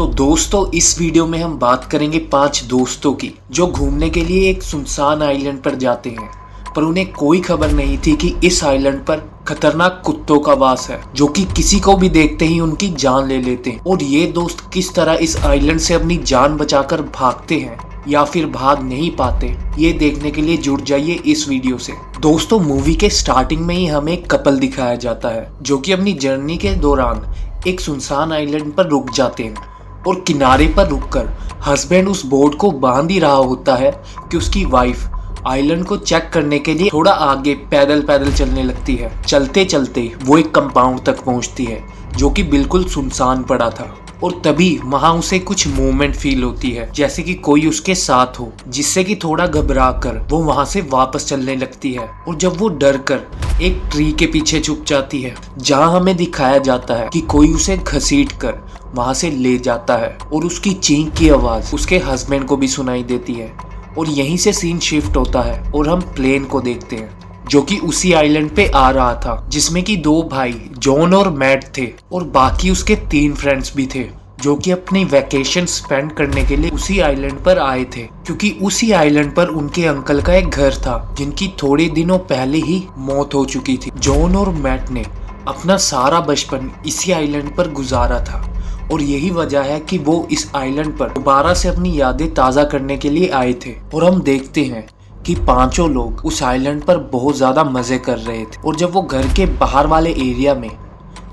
तो दोस्तों इस वीडियो में हम बात करेंगे 5 दोस्तों की जो घूमने के लिए एक सुनसान आइलैंड पर जाते हैं, पर उन्हें कोई खबर नहीं थी कि इस आइलैंड पर खतरनाक कुत्तों का वास है जो कि किसी को भी देखते ही उनकी जान ले लेते हैं। और ये दोस्त किस तरह इस आइलैंड से अपनी जान बचाकर भागते हैं या फिर भाग नहीं पाते, ये देखने के लिए जुड़ जाइए इस वीडियो से। दोस्तों मूवी के स्टार्टिंग में ही हमें एक कपल दिखाया जाता है जो कि अपनी जर्नी के दौरान एक सुनसान आइलैंड पर रुक जाते हैं और किनारे पर रुककर हस्बैंड उस बोट को बांध ही रहा होता है कि उसकी वाइफ आइलैंड को चेक करने के लिए थोड़ा आगे पैदल पैदल चलने लगती है। चलते चलते वो एक कंपाउंड तक पहुंचती है जो कि बिल्कुल सुनसान पड़ा था और तभी वहां उसे कुछ मूवमेंट फील होती है, जैसे कि कोई उसके साथ हो, जिससे कि थोड़ा घबरा कर वो वहां से वापस चलने लगती है। और जब वो डर कर एक ट्री के पीछे छुप जाती है जहां हमें दिखाया जाता है कि कोई उसे घसीट कर वहां से ले जाता है और उसकी चीख की आवाज उसके हस्बैंड को भी सुनाई देती है। और यहीं से सीन शिफ्ट होता है और हम प्लेन को देखते हैं जो कि उसी आइलैंड पे आ रहा था, जिसमें कि 2 भाई जॉन और मैट थे और बाकी उसके 3 फ्रेंड्स भी थे जो कि अपनी वैकेशन स्पेंड करने के लिए उसी आइलैंड पर आए थे, क्योंकि उसी आइलैंड पर उनके अंकल का एक घर था जिनकी थोड़े दिनों पहले ही मौत हो चुकी थी। जॉन और मैट ने अपना सारा बचपन इसी आइलैंड पर गुजारा था और यही वजह है कि वो इस आइलैंड पर दोबारा से अपनी यादें ताज़ा करने के लिए आए थे। और हम देखते हैं कि 5 लोग उस आइलैंड पर बहुत ज़्यादा मज़े कर रहे थे और जब वो घर के बाहर वाले एरिया में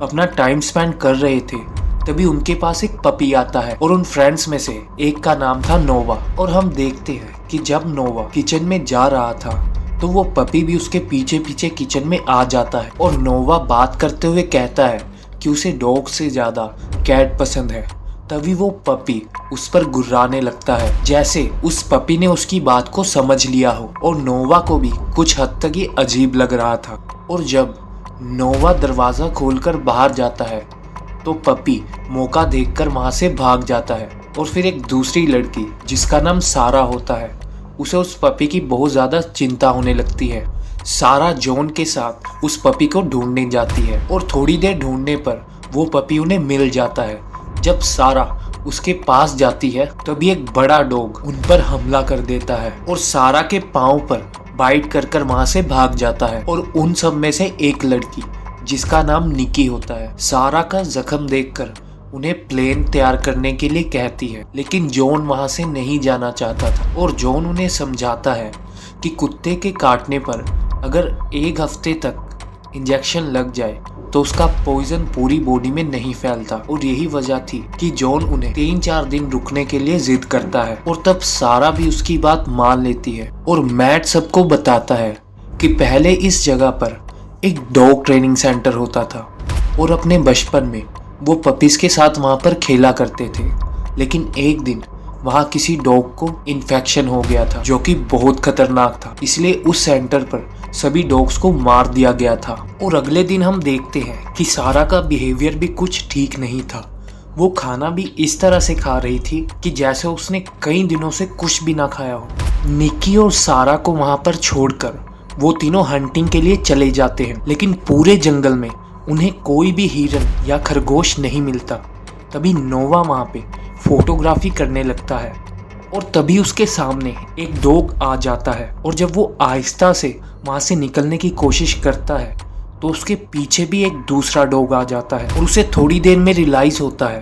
अपना टाइम स्पेंड कर रहे थे तभी उनके पास एक पपी आता है और उन फ्रेंड्स में से एक का नाम था नोवा। और हम देखते हैं कि जब नोवा किचन में जा रहा था तो वो पपी भी उसके पीछे पीछे किचन में आ जाता है और नोवा बात करते हुए कहता है कि उसे डॉग से ज़्यादा कैट पसंद है। तभी वो पपी उस पर गुर्राने लगता है, जैसे उस पपी ने उसकी बात को समझ लिया हो। और नोवा को भी कुछ हद तक ये अजीब लग रहा था। और जब नोवा दरवाज़ा खोलकर बाहर जाता है तो पपी मौका देखकर वहाँ से भाग जाता है। और फिर एक दूसरी लड़की जिसका नाम सारा होता है, उसे उस पपी की बहुत ज़्यादा चिंता होने लगती है। सारा जॉन के साथ उस पपी को ढूंढने जाती है और थोड़ी देर ढूंढने पर वो पपी उन्हें मिल जाता है। जब सारा उसके पास जाती है तभी एक बड़ा डॉग उन पर हमला कर देता है और सारा के पाँव पर बाइट कर कर वहाँ से भाग जाता है। और उन सब में से एक लड़की जिसका नाम निकी होता है सारा का जख्म देखकर उन्हें प्लेन तैयार करने के लिए कहती है, लेकिन जॉन वहाँ से नहीं जाना चाहता था। और जॉन उन्हें समझाता है कि कुत्ते के काटने पर अगर 1 हफ्ते तक इंजेक्शन लग जाए तो उसका पॉइजन पूरी बॉडी में नहीं फैलता। और यही वजह थी कि जॉन उन्हें 3-4 दिन रुकने के लिए जिद करता है और तब सारा भी उसकी बात मान लेती है। और मैट सबको बताता है कि पहले इस जगह पर एक डॉग ट्रेनिंग सेंटर होता था और अपने बचपन में वो पपीज के साथ वहाँ पर खेला करते थे, लेकिन एक दिन वहाँ किसी डॉग को इन्फेक्शन हो गया था जो कि बहुत खतरनाक था, इसलिए उस सेंटर पर सभी डॉग्स को मार दिया गया था। और अगले दिन हम देखते हैं कि सारा का बिहेवियर भी कुछ ठीक नहीं था। वो खाना भी इस तरह से खा रही थी कि जैसे उसने कई दिनों से कुछ भी ना खाया हो। निकी और सारा को वहाँ पर छोड़कर वो तीनों हंटिंग के लिए चले जाते हैं, लेकिन पूरे जंगल में उन्हें कोई भी हिरन या खरगोश नहीं मिलता। तभी नोवा वहाँ पे फोटोग्राफी करने लगता है और तभी उसके सामने एक डॉग आ जाता है। और जब वो आहिस्ता से वहाँ से निकलने की कोशिश करता है तो उसके पीछे भी एक दूसरा डॉग आ जाता है और उसे थोड़ी देर में रियलाइज होता है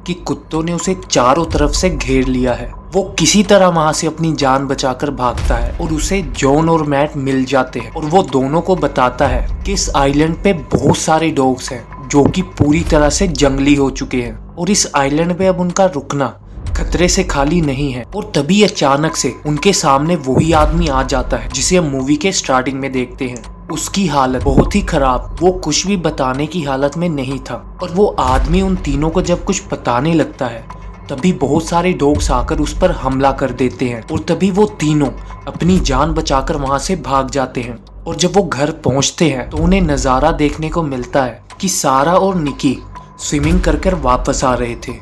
कि कुत्तों ने उसे चारों तरफ से घेर लिया है। वो किसी तरह वहाँ से अपनी जान बचाकर भागता है और उसे जॉन और मैट मिल जाते हैं और वो दोनों को बताता है कि इस आइलैंड पे बहुत सारे डॉग्स हैं जो कि पूरी तरह से जंगली हो चुके हैं और इस आइलैंड पे अब उनका रुकना खतरे से खाली नहीं है। और तभी अचानक से उनके सामने वही आदमी आ जाता है जिसे हम मूवी के स्टार्टिंग में देखते हैं। उसकी हालत बहुत ही खराब, वो कुछ भी बताने की हालत में नहीं था। और वो आदमी उन तीनों को जब कुछ बताने लगता है तभी बहुत सारे डॉग्स आकर उस पर हमला कर देते हैं और तभी वो तीनों अपनी जान बचाकर वहां से भाग जाते हैं। और जब वो घर पहुंचते हैं तो उन्हें नज़ारा देखने को मिलता है कि सारा और निकी स्विमिंग कर कर वापस आ रहे थे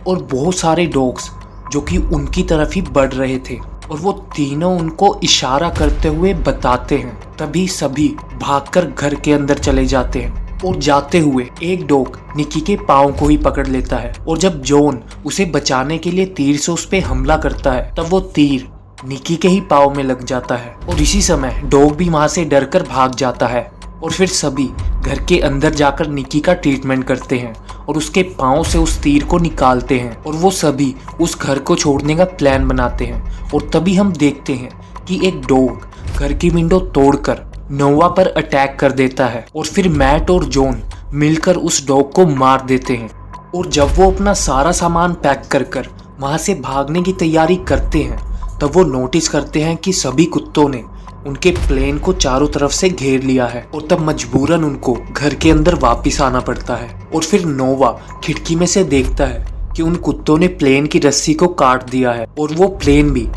और बहुत सारे डॉग्स जो कि उनकी तरफ ही बढ़ रहे थे और वो तीनों उनको इशारा करते हुए बताते हैं। तभी सभी भागकर घर के अंदर चले जाते हैं और जाते हुए एक डॉग निक्की के पाँव को ही पकड़ लेता है और जब जॉन उसे बचाने के लिए तीर से उस पे हमला करता है तब वो तीर निक्की के ही पाँव में लग जाता है और इसी समय डॉग भी वहां से डरकर भाग जाता है और फिर सभी घर के अंदर जाकर निक्की का ट्रीटमेंट करते हैं और उसके पाँव से उस तीर को निकालते हैं और वो सभी उस घर को छोड़ने का प्लान बनाते हैं और तभी हम देखते हैं कि एक डॉग घर की विंडो तोड़कर नोवा पर अटैक कर देता है और फिर मैट और जॉन मिलकर उस डॉग को मार देते हैं और जब वो अपना सारा सामान पैक कर वहां से भागने की तैयारी करते हैं तब वो नोटिस करते हैं कि सभी कुत्तों ने उनके प्लेन को चारों तरफ से घेर लिया है और तब मजबूरन उनको घर के अंदर वापस आना पड़ता है और फिर नोवा खिड़की में से देखता है कि उन कुत्तों ने प्लेन की रस्सी को काट दिया है और वो प्लेन भी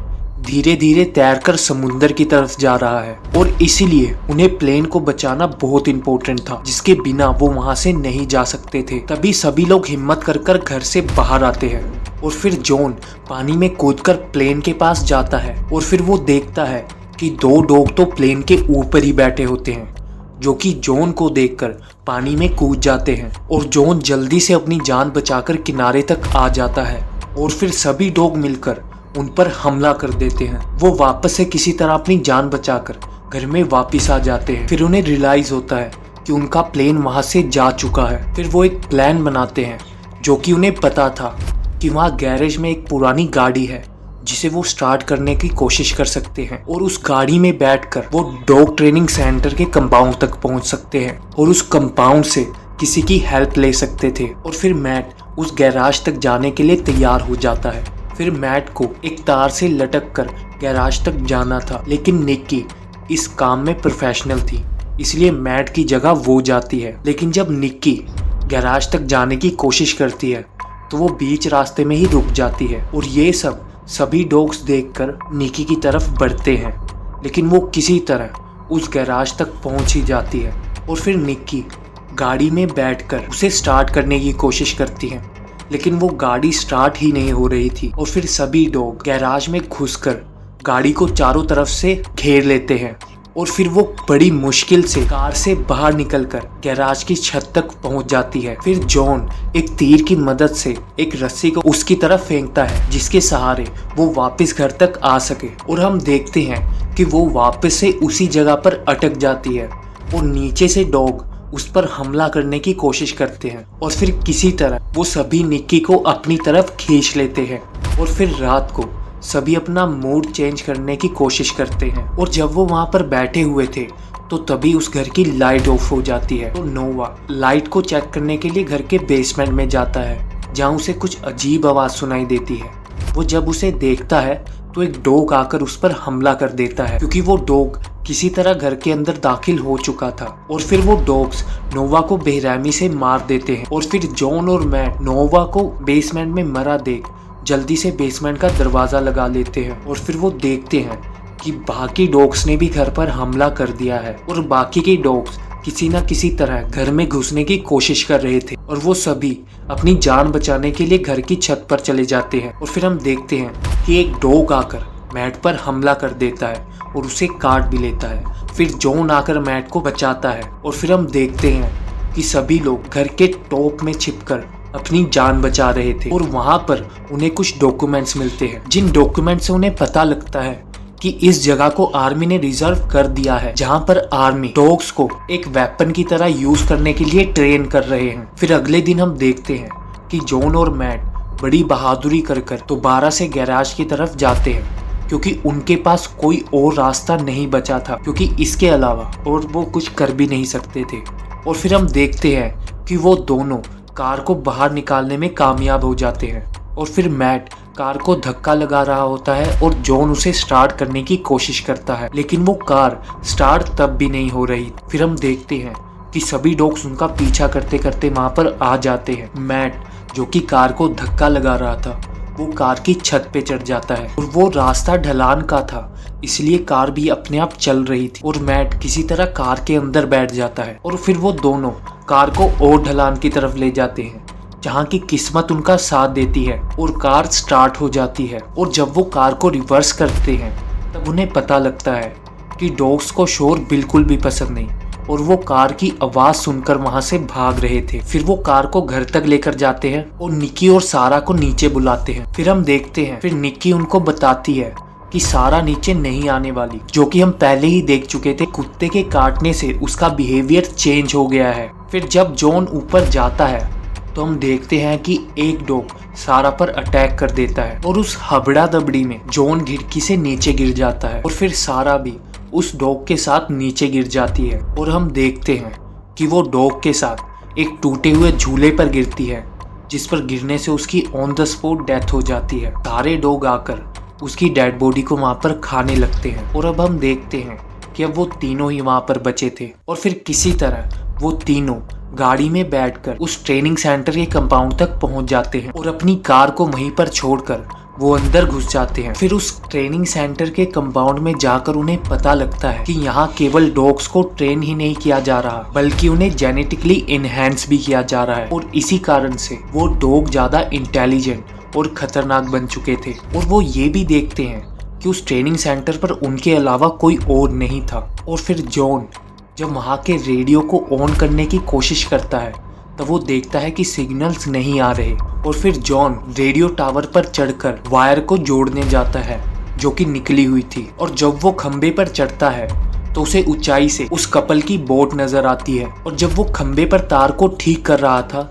धीरे धीरे तैरकर समुंदर की तरफ जा रहा है और इसीलिए उन्हें प्लेन को बचाना बहुत इंपॉर्टेंट था जिसके बिना वो वहां से नहीं जा सकते थे। तभी सभी लोग हिम्मत कर घर से बाहर आते हैं और फिर जॉन पानी में कूदकर प्लेन के पास जाता है और फिर वो देखता है कि दो डॉग तो प्लेन के ऊपर ही बैठे होते हैं जो कि जॉन को देखकर पानी में कूद जाते हैं और जॉन जल्दी से अपनी जान बचाकर किनारे तक आ जाता है और फिर सभी डॉग मिलकर उन पर हमला कर देते हैं। वो वापस से किसी तरह अपनी जान बचाकर घर में वापस आ जाते हैं। फिर उन्हें रियलाइज होता है कि उनका प्लेन वहां से जा चुका है। फिर वो एक प्लान बनाते हैं जो कि उन्हें पता था कि वहाँ गैरेज में एक पुरानी गाड़ी है जिसे वो स्टार्ट करने की कोशिश कर सकते हैं और उस गाड़ी में बैठकर वो डॉग ट्रेनिंग सेंटर के कंपाउंड तक पहुंच सकते हैं और उस कंपाउंड से किसी की हेल्प ले सकते थे। और फिर मैट उस गैराज तक जाने के लिए तैयार हो जाता है। फिर मैट को एक तार से लटक कर गैराज तक जाना था लेकिन निक्की इस काम में प्रोफेशनल थी इसलिए मैट की जगह वो जाती है। लेकिन जब निक्की गैराज तक जाने की कोशिश करती है तो वो बीच रास्ते में ही रुक जाती है और ये सभी डॉग्स देखकर निक्की की तरफ बढ़ते हैं लेकिन वो किसी तरह उस गैराज तक पहुंच ही जाती है और फिर निक्की गाड़ी में बैठकर उसे स्टार्ट करने की कोशिश करती है लेकिन वो गाड़ी स्टार्ट ही नहीं हो रही थी और फिर सभी डॉग गैराज में घुसकर गाड़ी को चारों तरफ से घेर लेते हैं और फिर वो बड़ी मुश्किल से कार से बाहर निकलकर गैराज की छत तक पहुंच जाती है। फिर जॉन एक तीर की मदद से एक रस्सी को उसकी तरफ फेंकता है जिसके सहारे वो वापस घर तक आ सके और हम देखते हैं कि वो वापस से उसी जगह पर अटक जाती है और नीचे से डॉग उस पर हमला करने की कोशिश करते हैं और फिर किसी तरह वो सभी निक्की को अपनी तरफ खींच लेते हैं और फिर रात को सभी अपना मूड चेंज करने की कोशिश करते हैं और जब वो वहाँ पर बैठे हुए थे तो तभी उस घर की लाइट ऑफ हो जाती है तो नोवा लाइट को चेक करने के लिए घर के बेसमेंट में जाता है जहाँ उसे कुछ अजीब आवाज सुनाई देती है। वो जब उसे देखता है तो एक डॉग आकर उस पर हमला कर देता है क्योंकि वो डॉग किसी तरह घर के अंदर दाखिल हो चुका था और फिर वो डॉग्स नोवा को बेरहमी से मार देते हैं और फिर जॉन और मैट नोवा को बेसमेंट में मरा देख जल्दी से बेसमेंट का दरवाजा लगा लेते हैं और फिर वो देखते हैं कि बाकी डॉग्स ने भी घर पर हमला कर दिया है और बाकी के डॉग्स किसी न किसी तरह घर में घुसने की कोशिश कर रहे थे और वो सभी अपनी जान बचाने के लिए घर की छत पर चले जाते हैं और फिर हम देखते हैं कि एक डॉग आकर मैट पर हमला कर देता है और उसे काट भी लेता है। फिर जॉन आकर मैट को बचाता है और फिर हम देखते हैं कि सभी लोग घर के टॉप में छिपकर अपनी जान बचा रहे थे और वहां पर उन्हें कुछ डॉक्यूमेंट्स मिलते हैं जिन डॉक्यूमेंट से उन्हें पता लगता है कि इस जगह को आर्मी ने रिजर्व कर दिया है जहां पर आर्मी डॉग्स को एक वेपन की तरह यूज करने के लिए ट्रेन कर रहे हैं। फिर अगले दिन हम देखते हैं कि जॉन और मैट बड़ी बहादुरी कर दोबारा से गैराज की तरफ जाते हैं क्योंकि उनके पास कोई और रास्ता नहीं बचा था क्योंकि इसके अलावा और वो कुछ कर भी नहीं सकते थे। और फिर हम देखते हैं कि वो दोनों कार को बाहर निकालने में कामयाब हो जाते हैं और फिर मैट कार को धक्का लगा रहा होता है और जॉन उसे स्टार्ट करने की कोशिश करता है लेकिन वो कार स्टार्ट तब भी नहीं हो रही। फिर हम देखते हैं कि सभी डॉग्स उनका पीछा करते करते वहां पर आ जाते हैं। मैट जो कि कार को धक्का लगा रहा था वो कार की छत पे चढ़ जाता है और वो रास्ता ढलान का था इसलिए कार भी अपने आप चल रही थी और मैट किसी तरह कार के अंदर बैठ जाता है और फिर वो दोनों कार को और ढलान की तरफ ले जाते हैं जहाँ की किस्मत उनका साथ देती है और कार स्टार्ट हो जाती है। और जब वो कार को रिवर्स करते हैं तब उन्हें पता लगता है कि डॉग्स को शोर बिल्कुल भी पसंद नहीं और वो कार की आवाज सुनकर वहां से भाग रहे थे। फिर वो कार को घर तक लेकर जाते हैं और निक्की और सारा को नीचे बुलाते हैं। फिर हम देखते हैं, फिर निक्की उनको बताती है कि सारा नीचे नहीं आने वाली, जो कि हम पहले ही देख चुके थे। कुत्ते के काटने से उसका बिहेवियर चेंज हो गया है। फिर जब जॉन ऊपर जाता है तो हम देखते हैं कि एक डॉग सारा पर अटैक कर देता है और उस हबड़ा दबड़ी में जॉन खिड़की से नीचे गिर जाता है और फिर सारा भी उस डॉग के साथ नीचे गिर जाती है। और हम देखते हैं कि वो डॉग के साथ एक टूटे हुए झूले पर गिरती है, जिस पर गिरने से उसकी ऑन द स्पॉट डेथ हो जाती है। सारे डॉग आकर उसकी डेड बॉडी को वहां पर खाने लगते हैं और अब हम देखते हैं कि अब वो तीनों ही वहां पर बचे थे। और फिर किसी तरह वो तीनों गाड़ी में बैठकर उस ट्रेनिंग सेंटर के कंपाउंड तक पहुंच जाते हैं और अपनी कार को वहीं पर छोड़कर वो अंदर घुस जाते हैं। फिर उस ट्रेनिंग सेंटर के कंपाउंड में जाकर उन्हें पता लगता है कि यहाँ केवल डॉग्स को ट्रेन ही नहीं किया जा रहा, बल्कि उन्हें जेनेटिकली इनहेंस भी किया जा रहा है। और इसी कारण से वो डॉग ज्यादा इंटेलिजेंट और खतरनाक बन चुके थे। और वो ये भी देखते हैं कि उस ट्रेनिंग सेंटर पर उनके अलावा कोई और नहीं था। और फिर जॉन जब वहाँ के रेडियो को ऑन करने की कोशिश करता है तब वो देखता है कि सिग्नल्स नहीं आ रहे। और फिर जॉन रेडियो टावर पर चढ़कर वायर को जोड़ने जाता है जो कि निकली हुई थी। और जब वो खंबे पर चढ़ता है तो उसे ऊंचाई से उस कपल की बोट नजर आती है। और जब वो खंबे पर तार को ठीक कर रहा था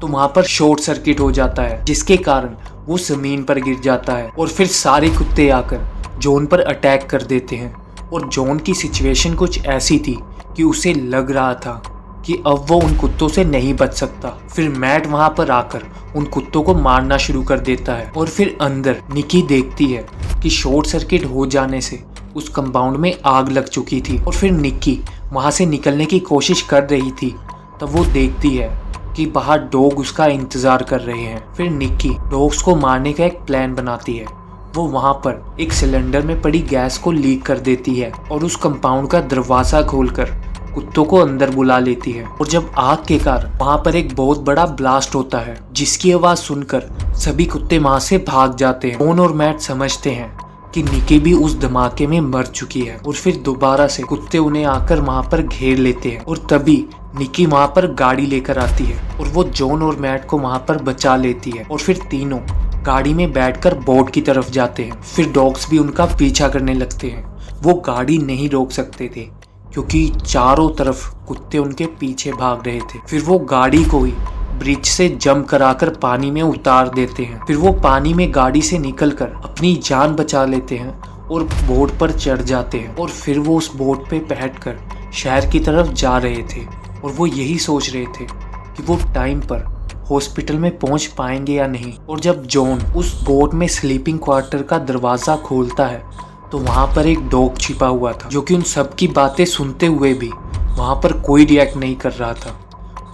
तो वहाँ पर शॉर्ट सर्किट हो जाता है, जिसके कारण वो जमीन पर गिर जाता है। और फिर सारे कुत्ते आकर जॉन पर अटैक कर देते हैं। और जॉन की सिचुएशन कुछ ऐसी थी कि उसे लग रहा था कि अब वो उन कुत्तों से नहीं बच सकता। फिर मैट वहां पर आकर उन कुत्तों को मारना शुरू कर देता है। और फिर अंदर निक्की देखती है कि शॉर्ट सर्किट हो जाने से उस कंपाउंड में आग लग चुकी थी। और फिर निक्की वहां से निकलने की कोशिश कर रही थी तब वो देखती है कि बाहर डॉग उसका इंतजार कर रहे हैं। फिर निक्की डॉग्स को मारने का एक प्लान बनाती है। वो वहां पर एक सिलेंडर में पड़ी गैस को लीक कर देती है और उस कंपाउंड का दरवाजा खोलकर कुत्तों को अंदर बुला लेती है। और जब आग के कारण वहां पर एक बहुत बड़ा ब्लास्ट होता है, जिसकी आवाज सुनकर सभी कुत्ते वहां से भाग जाते हैं। जॉन और मैट समझते हैं कि निक्की भी उस धमाके में मर चुकी है। और फिर दोबारा से कुत्ते उन्हें आकर वहां पर घेर लेते हैं। और तभी निक्की वहां पर गाड़ी लेकर आती है और वो जॉन और मैट को वहां पर बचा लेती है। और फिर तीनों गाड़ी में बैठकर बोट की तरफ जाते हैं। फिर डॉग्स भी उनका पीछा करने लगते हैं। वो गाड़ी नहीं रोक सकते थे क्योंकि चारों तरफ कुत्ते उनके पीछे भाग रहे थे। फिर वो गाड़ी को ही ब्रिज से जंप कराकर पानी में उतार देते हैं। फिर वो पानी में गाड़ी से निकलकर अपनी जान बचा लेते हैं और बोट पर चढ़ जाते हैं। और फिर वो उस बोट पे बैठकर शहर की तरफ जा रहे थे और वो यही सोच रहे थे कि वो टाइम पर हॉस्पिटल में पहुंच पाएंगे या नहीं। और जब जॉन उस बोट में स्लीपिंग क्वार्टर का दरवाजा खोलता है तो वहां पर एक डॉग छिपा हुआ था, जो कि उन सब की बातें सुनते हुए भी वहां पर कोई रिएक्ट नहीं कर रहा था।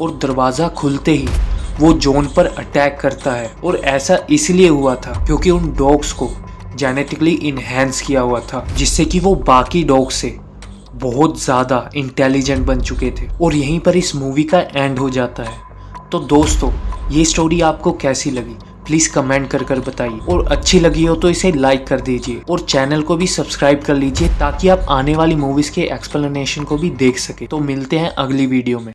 और दरवाजा खुलते ही वो जॉन पर अटैक करता है। और ऐसा इसलिए हुआ था क्योंकि उन डॉग्स को जेनेटिकली इनहेंस किया हुआ था, जिससे कि वो बाकी डॉग से बहुत ज़्यादा इंटेलिजेंट बन चुके थे। और यहीं पर इस मूवी का एंड हो जाता है। तो दोस्तों, ये स्टोरी आपको कैसी लगी प्लीज़ कमेंट कर कर बताइए। और अच्छी लगी हो तो इसे लाइक कर दीजिए और चैनल को भी सब्सक्राइब कर लीजिए ताकि आप आने वाली मूवीज़ के एक्सप्लेनेशन को भी देख सके। तो मिलते हैं अगली वीडियो में।